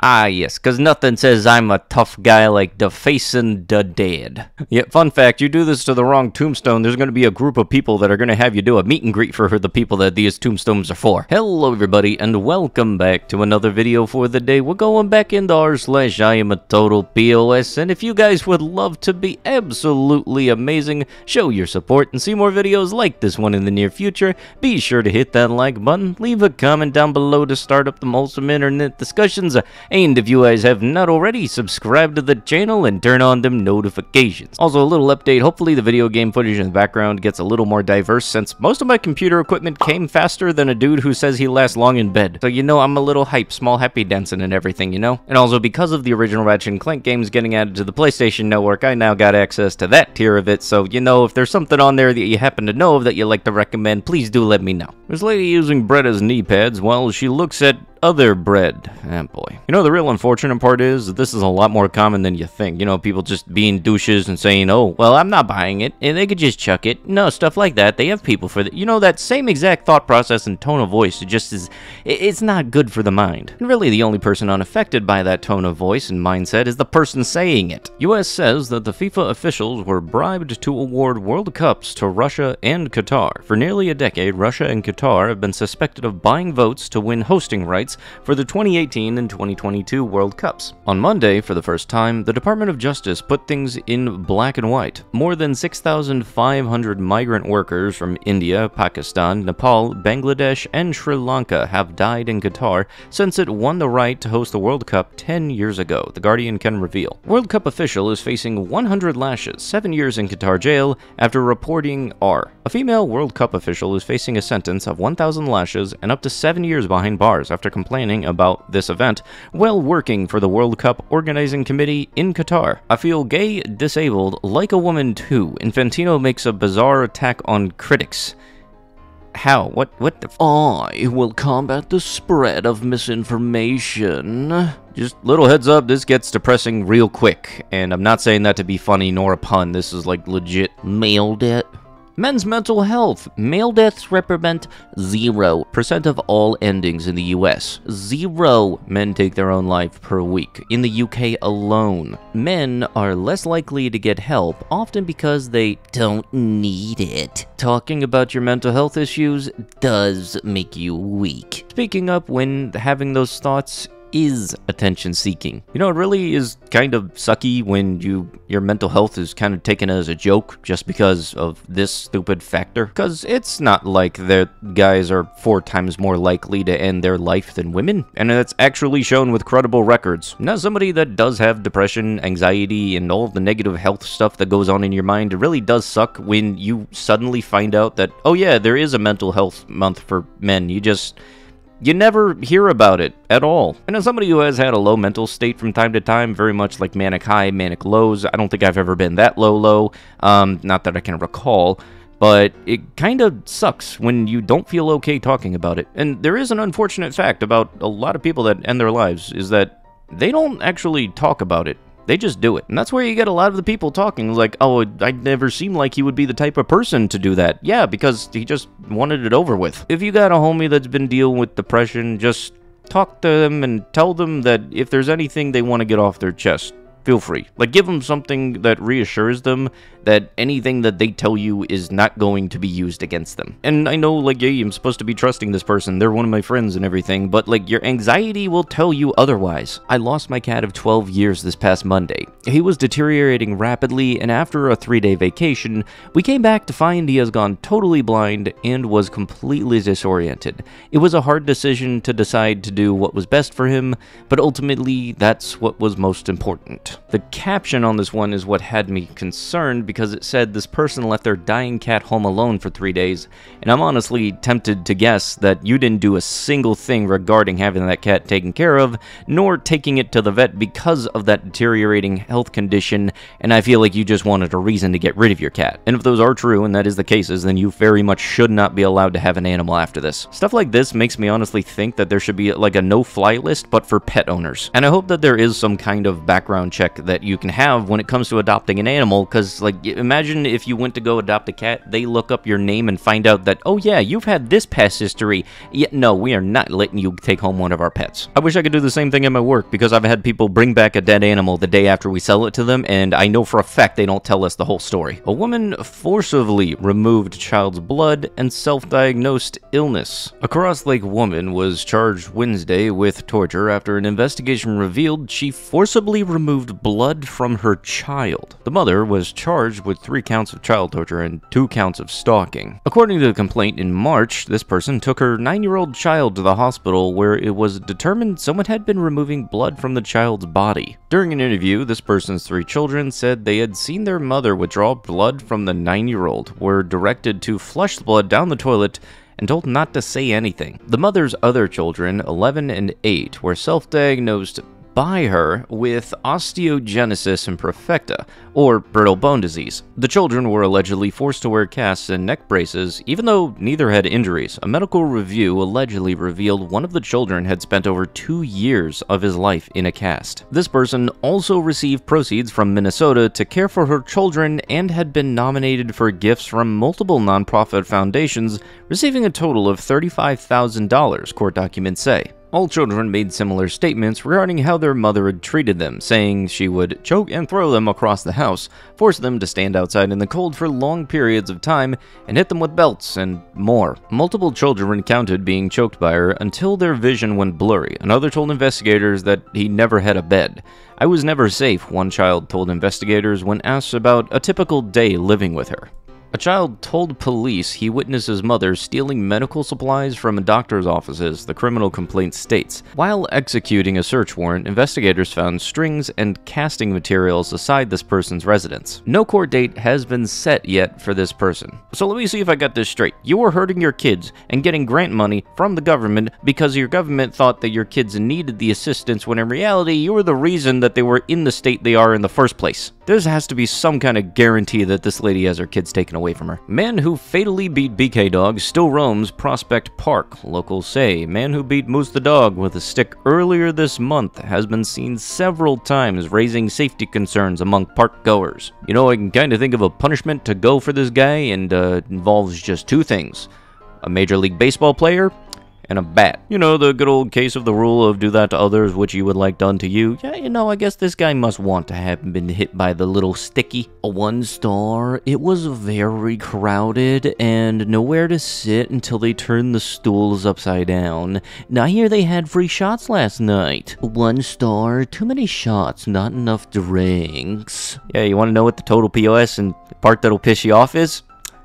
Ah, yes, because nothing says I'm a tough guy like defacing the dead. Yeah, fun fact, you do this to the wrong tombstone, there's going to be a group of people that are going to have you do a meet and greet for the people that these tombstones are for. Hello, everybody, and welcome back to another video for the day. We're going back into r/iamatotalPOS, and if you guys would love to be absolutely amazing, show your support, and see more videos like this one in the near future, be sure to hit that like button, leave a comment down below to start up the wholesome internet discussions, and if you guys have not already, subscribe to the channel and turn on them notifications. Also, a little update, hopefully the video game footage in the background gets a little more diverse since most of my computer equipment came faster than a dude who says he lasts long in bed. So you know I'm a little hype, small happy dancing and everything, you know? And also because of the original Ratchet & Clank games getting added to the PlayStation Network, I now got access to that tier of it, so you know, if there's something on there that you happen to know of that you like to recommend, please do let me know. This lady using bread as knee pads while she looks at other bread. Oh boy. You know, the real unfortunate part is that this is a lot more common than you think. You know, people just being douches and saying, oh, well, I'm not buying it, and they could just chuck it. No, stuff like that. They have people for that. You know, that same exact thought process and tone of voice, it's not good for the mind. And really, the only person unaffected by that tone of voice and mindset is the person saying it. US says that the FIFA officials were bribed to award World Cups to Russia and Qatar. For nearly a decade, Russia and Qatar have been suspected of buying votes to win hosting rights for the 2018 and 2022 World Cups. On Monday, for the first time, the Department of Justice put things in black and white. More than 6,500 migrant workers from India, Pakistan, Nepal, Bangladesh, and Sri Lanka have died in Qatar since it won the right to host the World Cup 10 years ago, The Guardian can reveal. World Cup official is facing 100 lashes, 7 years in Qatar jail after reporting R. A female World Cup official is facing a sentence of 1,000 lashes and up to 7 years behind bars after complaining about this event while working for the World Cup Organizing Committee in Qatar. I feel gay, disabled, like a woman too. Infantino makes a bizarre attack on critics. How? What the I will combat the spread of misinformation. Just little heads up, this gets depressing real quick. And I'm not saying that to be funny nor a pun. This is like legit male debt. Men's mental health. Male deaths represent 0% of all endings in the US. 0 men take their own life per week. In the UK alone. Men are less likely to get help, often because they don't need it. Talking about your mental health issues does make you weak. Speaking up when having those thoughts is attention seeking. You know, it really is kind of sucky when your mental health is kind of taken as a joke just because of this stupid factor. Because it's not like the guys are 4 times more likely to end their life than women. And that's actually shown with credible records. Now, somebody that does have depression, anxiety, and all the negative health stuff that goes on in your mind, it really does suck when you suddenly find out that, oh yeah, there is a mental health month for men. You never hear about it at all. And as somebody who has had a low mental state from time to time, very much like manic high, manic lows, I don't think I've ever been that low, not that I can recall, but it kind of sucks when you don't feel okay talking about it. And there is an unfortunate fact about a lot of people that end their lives, is that they don't actually talk about it. They just do it. And that's where you get a lot of the people talking, like, oh, I never seemed like he would be the type of person to do that. Yeah, because he just wanted it over with. If you got a homie that's been dealing with depression, just talk to them and tell them that if there's anything they want to get off their chest, feel free. Like, give them something that reassures them that anything that they tell you is not going to be used against them. And I know, like, yeah, I'm supposed to be trusting this person, they're one of my friends and everything, but, like, your anxiety will tell you otherwise. I lost my cat of 12 years this past Monday. He was deteriorating rapidly, and after a 3-day vacation, we came back to find he has gone totally blind and was completely disoriented. It was a hard decision to decide to do what was best for him, but ultimately, that's what was most important. The caption on this one is what had me concerned, because it said this person left their dying cat home alone for 3 days, and I'm honestly tempted to guess that you didn't do a single thing regarding having that cat taken care of, nor taking it to the vet because of that deteriorating health condition, and I feel like you just wanted a reason to get rid of your cat. And if those are true, and that is the cases, then you very much should not be allowed to have an animal after this. Stuff like this makes me honestly think that there should be like a no-fly list, but for pet owners. And I hope that there is some kind of background check check that you can have when it comes to adopting an animal, because, like, imagine if you went to go adopt a cat, they look up your name and find out that, oh yeah, you've had this past history. Yet, no, we are not letting you take home one of our pets. I wish I could do the same thing at my work, because I've had people bring back a dead animal the day after we sell it to them, and I know for a fact they don't tell us the whole story. A woman forcibly removed child's blood and self-diagnosed illness. A Cross Lake woman was charged Wednesday with torture after an investigation revealed she forcibly removed blood from her child. The mother was charged with 3 counts of child torture and 2 counts of stalking. According to the complaint, in March, this person took her 9-year-old child to the hospital where it was determined someone had been removing blood from the child's body. During an interview, this person's 3 children said they had seen their mother withdraw blood from the 9-year-old, were directed to flush the blood down the toilet, and told not to say anything. The mother's other children, 11 and 8, were self-diagnosed by her with osteogenesis imperfecta, or brittle bone disease. The children were allegedly forced to wear casts and neck braces, even though neither had injuries. A medical review allegedly revealed one of the children had spent over 2 years of his life in a cast. This person also received proceeds from Minnesota to care for her children and had been nominated for gifts from multiple nonprofit foundations, receiving a total of $35,000, court documents say. All children made similar statements regarding how their mother had treated them, saying she would choke and throw them across the house, force them to stand outside in the cold for long periods of time, and hit them with belts, and more. Multiple children recounted being choked by her until their vision went blurry. Another told investigators that he never had a bed. "I was never safe," one child told investigators when asked about a typical day living with her. A child told police he witnessed his mother stealing medical supplies from doctor's offices, the criminal complaint states. While executing a search warrant, investigators found strings and casting materials aside this person's residence. No court date has been set yet for this person. So let me see if I got this straight. You were hurting your kids and getting grant money from the government because your government thought that your kids needed the assistance, when in reality you were the reason that they were in the state they are in the first place. There has to be some kind of guarantee that this lady has her kids taken away from her. Man who fatally beat BK dog still roams Prospect Park, locals say. Man who beat Moose the dog with a stick earlier this month has been seen several times, raising safety concerns among park goers. You know, I can kind of think of a punishment to go for this guy, and involves just 2 things: a Major League Baseball player and a bat. You know, the good old case of the rule of do that to others which you would like done to you. Yeah, you know, I guess this guy must want to have been hit by the little sticky. A 1 star. It was very crowded and nowhere to sit until they turned the stools upside down. Now, I hear they had free shots last night. 1 star. Too many shots, not enough drinks. Yeah, you want to know what the total POS and the part that'll piss you off is?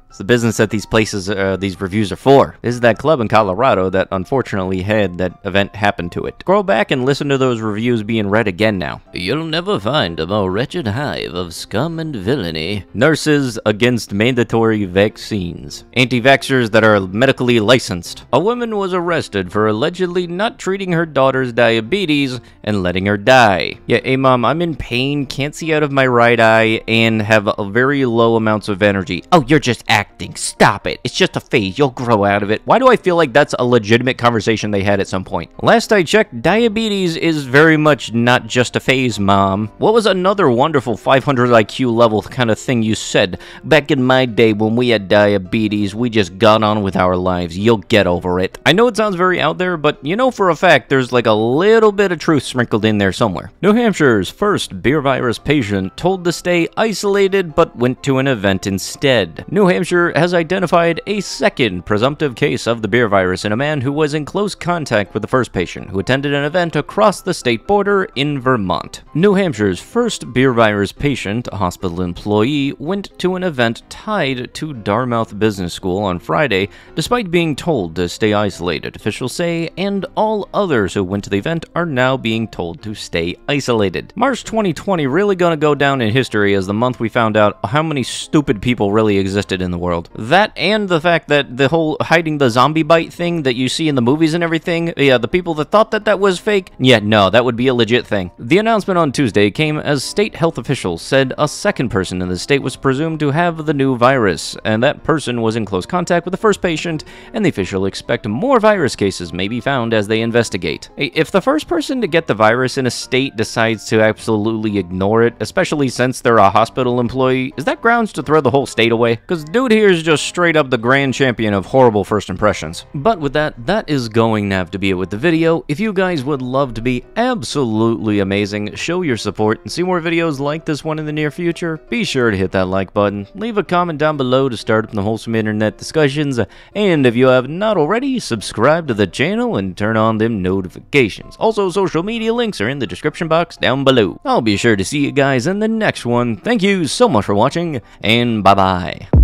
It's the business that these places, these reviews are for. This is that club in Colorado that unfortunately had that event happen to it. Scroll back and listen to those reviews being read again now. You'll never find a more wretched hive of scum and villainy. Nurses against mandatory vaccines. Anti-vaxxers that are medically licensed. A woman was arrested for allegedly not treating her daughter's diabetes and letting her die. Yeah, hey mom, I'm in pain, can't see out of my right eye, and have a very low amounts of energy. Oh, you're just acting. Stop it. It's just a phase. You'll grow out of it. Why do I feel like that's a legitimate conversation they had at some point? Last I checked, diabetes is very much not just a phase, mom. What was another wonderful 500 IQ level kind of thing you said? Back in my day when we had diabetes, we just got on with our lives. You'll get over it. I know it sounds very out there, but you know for a fact there's like a little bit of truth sprinkled in there somewhere. New Hampshire's first beer virus patient told to stay isolated but went to an event instead. New Hampshire has identified a second presumptive case of the beer virus in a man who was in close contact with the first patient, who attended an event across the state border in Vermont. New Hampshire's first beer virus patient, a hospital employee, went to an event tied to Dartmouth Business School on Friday, despite being told to stay isolated, officials say, and all others who went to the event are now being told to stay isolated. March 2020 really gonna go down in history as the month we found out how many stupid people really existed in the world. That and the fact that the whole hiding the zombie bite thing that you see in the movies and everything, yeah, the people that thought that was fake, yeah, no, that would be a legit thing. The announcement on Tuesday came as state health officials said a second person in the state was presumed to have the new virus, and that person was in close contact with the first patient, and the official expect more virus cases may be found as they investigate. If the first person to get the virus in a state decides to absolutely ignore it, especially since they're a hospital employee, is that grounds to throw the whole state away? Because dude here is just straight up the grand champion of horrible first impressions. But with that, that is going to have to be it with the video. If you guys would love to be absolutely amazing, show your support, and see more videos like this one in the near future, be sure to hit that like button, leave a comment down below to start up the wholesome internet discussions, and if you have not already, subscribe to the channel and turn on them notifications. Also, social media links are in the description box down below. I'll be sure to see you guys in the next one. Thank you so much for watching, and bye-bye.